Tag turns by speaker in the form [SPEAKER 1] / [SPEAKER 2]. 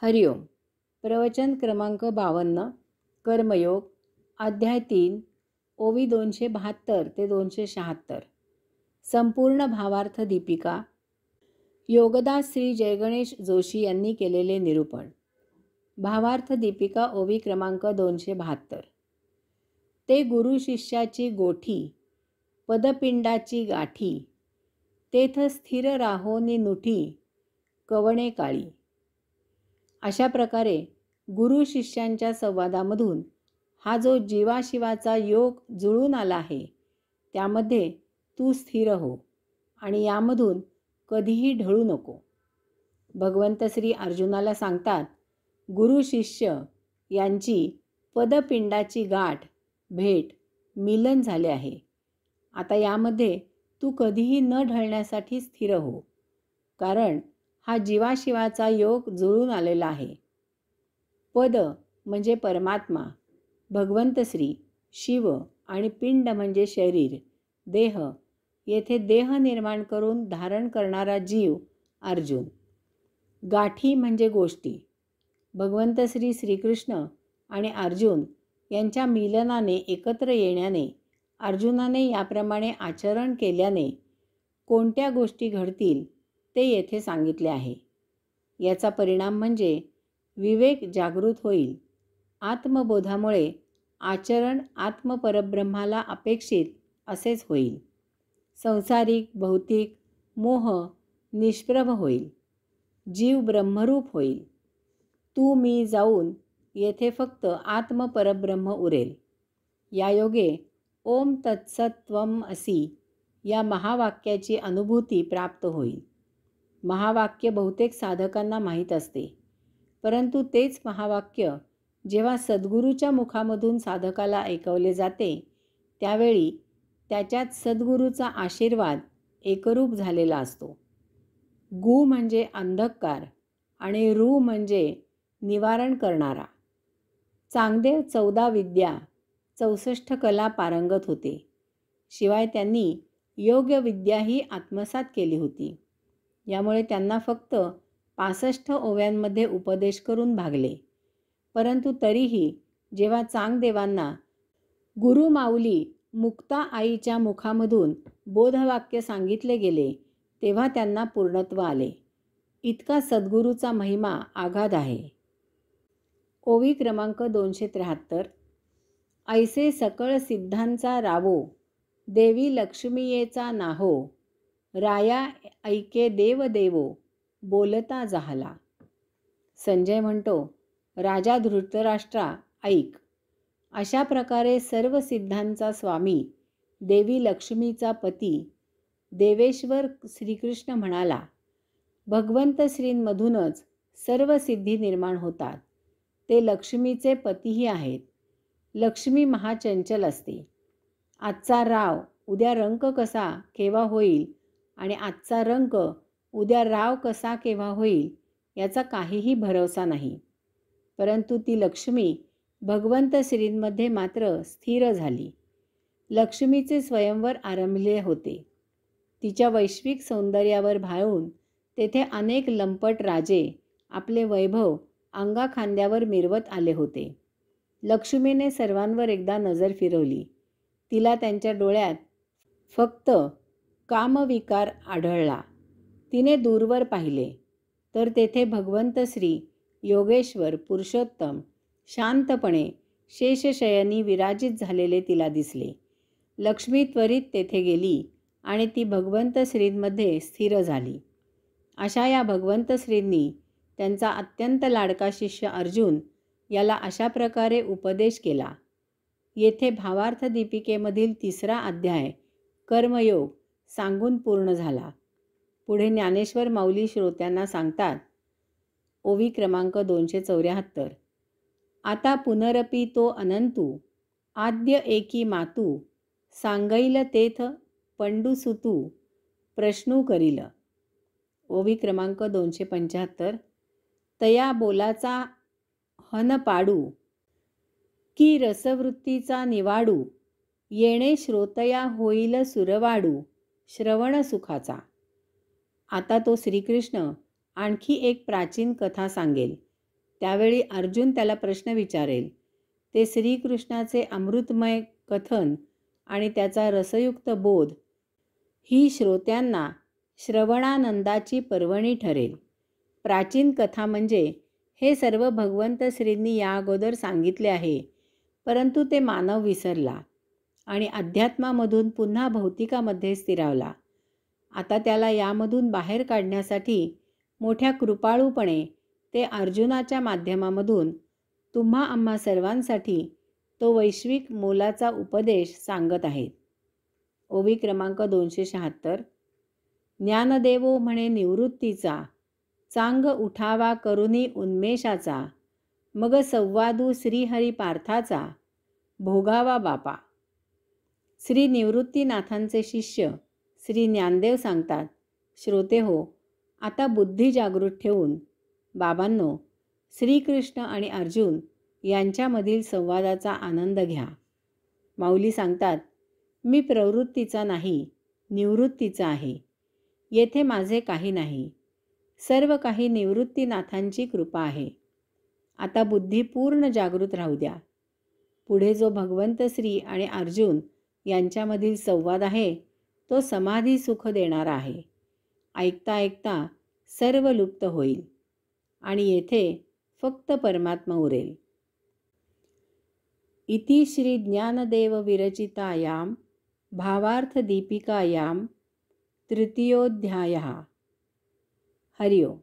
[SPEAKER 1] हरिओम. प्रवचन क्रमांक 52. कर्मयोग. अध्याय 3. ओवी 272 ते 276. संपूर्ण भावार्थ दीपिका. योगदास श्री जयगणेश जोशी यांनी केलेले निरूपण. भावार्थ दीपिका ओवी क्रमांक 272. ते गुरु शिष्याची गोठी, पदपिंडाची गाठी, तेथ स्थिर राहोनी नुठी, कवणे काळी. अशा प्रकारे गुरु शिष्यांच्या संवादामधून हा जो जीवाशिवाचा योग जुळून आला आहे त्यामध्ये तू स्थिर हो आणि यामधून कधीही ढळू नको. भगवंत श्री अर्जुनाला सांगतात, गुरु शिष्य यांची पदपिंडाची गाठ, भेट, मिलन झाले आहे. आता यामध्ये तू कधीही न ढळण्यासाठी स्थिर हो, कारण हा जीवाशिवाचा योग जुळून आलेला आहे. पद म्हणजे परमात्मा, भगवंत श्री, शिव आणि पिंड म्हणजे शरीर, देह. येथे देह निर्माण करून धारण करणारा जीव अर्जुन. गाठी म्हणजे गोष्टी. भगवंत श्री श्रीकृष्ण आणि अर्जुन यांच्या मिलनाने, एकत्र येण्याने, अर्जुनाने याप्रमाणे आचरण केल्याने कोणत्या गोष्टी घडतील ते येथे सांगितले आहे. याचा परिणाम म्हणजे विवेक जागृत होईल. आत्मबोधामुळे आचरण आत्मपरब्रह्माला अपेक्षित असेच होईल. संसारिक भौतिक मोह निष्प्रभ होईल. जीव ब्रह्मरूप होईल. तू मी जाऊन येथे फक्त आत्मपरब्रह्म उरेल. यायोगे ओम तत्सत्वम असी या महावाक्याची अनुभूती प्राप्त होईल. महावाक्य बहुतेक साधकांना माहीत असते, परंतु तेच महावाक्य जेव्हा सद्गुरूच्या मुखामधून साधकाला ऐकवले जाते त्यावेळी त्याच्यात सद्गुरूचा आशीर्वाद एकरूप झालेला असतो. गु म्हणजे अंधकार आणि रू म्हणजे निवारण करणारा. चांगदेव 14 विद्या 64 कला पारंगत होते. शिवाय त्यांनी योग्य विद्याही आत्मसात केली होती. यामुळे त्यांना फक्त 65 ओव्यांमध्ये उपदेश करून भागले. परंतु तरीही जेव्हा चांगदेवांना गुरु माऊली मुक्ता आईच्या मुखामधून बोधवाक्य सांगितले गेले तेव्हा त्यांना पूर्णत्व आले. इतका सद्गुरूचा महिमा आगाध आहे. ओवी क्रमांक 273. ऐसे सकळ सिद्धांचा रावो, देवी लक्ष्मीयेचा नाहो, राया ऐके देव देवो, बोलता जाहला. संजय म्हणतो, राजा धृतराष्ट्रा ऐक. अशा प्रकारे सर्व सिद्धांचा स्वामी, देवी लक्ष्मीचा पती, देवेश्वर श्रीकृष्ण म्हणाला, भगवंत श्रींमधूनच सर्व सिद्धी निर्माण होतात. ते लक्ष्मीचे पतीही आहेत. लक्ष्मी महाचंचल असते. आजचा राव उद्या रंक कसा केव्हा होईल आणि आजचा रंक उद्या राव कसा केव्हा होईल याचा काहीही भरवसा नाही. परंतु ती लक्ष्मी भगवंत श्रींमध्ये मात्र स्थिर झाली. लक्ष्मीचे स्वयंवर आरंभले होते. तिच्या वैश्विक सौंदर्यावर भाळून तेथे अनेक लंपट राजे आपले वैभव अंगाखांद्यावर मिरवत आले होते. लक्ष्मीने सर्वांवर एकदा नजर फिरवली. तिला त्यांच्या डोळ्यात फक्त कामविकार आढळला. तिने दूरवर पाहिले तर तेथे भगवंत श्री योगेश्वर पुरुषोत्तम शांतपणे शेषशयनी विराजित झालेले तिला दिसले. लक्ष्मी त्वरित तेथे गेली आणि ती भगवंत श्रींमध्ये स्थिर झाली. अशा या भगवंत श्रींनी त्यांचा अत्यंत लाडका शिष्य अर्जुन याला अशा प्रकारे उपदेश केला. येथे भावार्थ दीपिकेमधील 3रा अध्याय कर्मयोग सांगून पूर्ण झाला. पुढे ज्ञानेश्वर माऊली श्रोत्यांना सांगतात. ओवी क्रमांक 274. आता पुनरपि तो अनंतू, आद्य एकी मातू, सांगैल तेथ पंडुसुतू, प्रश्नू करील. ओवी क्रमांक 275. तया बोलाचा हन पाडू, की रसवृत्तीचा निवाडू, येणे श्रोतया होईल सुरवाडू, श्रवण सुखाचा. आता तो श्रीकृष्ण आणखी एक प्राचीन कथा सांगेल. त्यावेळी अर्जुन त्याला प्रश्न विचारेल. ते श्रीकृष्णाचे अमृतमय कथन आणि त्याचा रसयुक्त बोध ही श्रोत्यांना श्रवणानंदाची पर्वणी ठरेल. प्राचीन कथा म्हणजे हे सर्व भगवंत श्रींनी या अगोदर सांगितले आहे, परंतु ते मानव विसरला आणि अध्यात्मामधून पुन्हा भौतिकामध्ये स्थिरावला. आता त्याला यामधून बाहेर काढण्यासाठी मोठ्या कृपाळूपणे ते अर्जुनाच्या माध्यमामधून तुम्हा आम्हा सर्वांसाठी तो वैश्विक मोलाचा उपदेश सांगत आहेत. ओवी क्रमांक 276. ज्ञानदेवो म्हणे निवृत्तीचा, चांग उठावा करुनी उन्मेषाचा, मग संवादू श्रीहरी पार्थाचा, भोगावा बापा. श्री निवृत्तीनाथांचे शिष्य श्री ज्ञानदेव सांगतात, श्रोते हो, आता बुद्धी जागृत ठेवून बाबांनो, श्रीकृष्ण आणि अर्जुन यांच्यामधील संवादाचा आनंद घ्या. माऊली सांगतात, मी प्रवृत्तीचा नाही, निवृत्तीचा आहे. येथे माझे काही नाही, सर्व काही निवृत्तीनाथांची कृपा आहे. आता बुद्धी पूर्ण जागृत राहू द्या. पुढे जो भगवंत श्री आणि अर्जुन यांच्यामधील संवाद आहे तो समाधी सुख देणारा आहे. ऐकता ऐकता सर्व लुप्त होईल आणि येथे फक्त परमात्मा उरेल. इति श्री ज्ञानदेव विरचितायां भावार्थ दीपिकायां तृतीयोऽध्यायः. हरि ओम.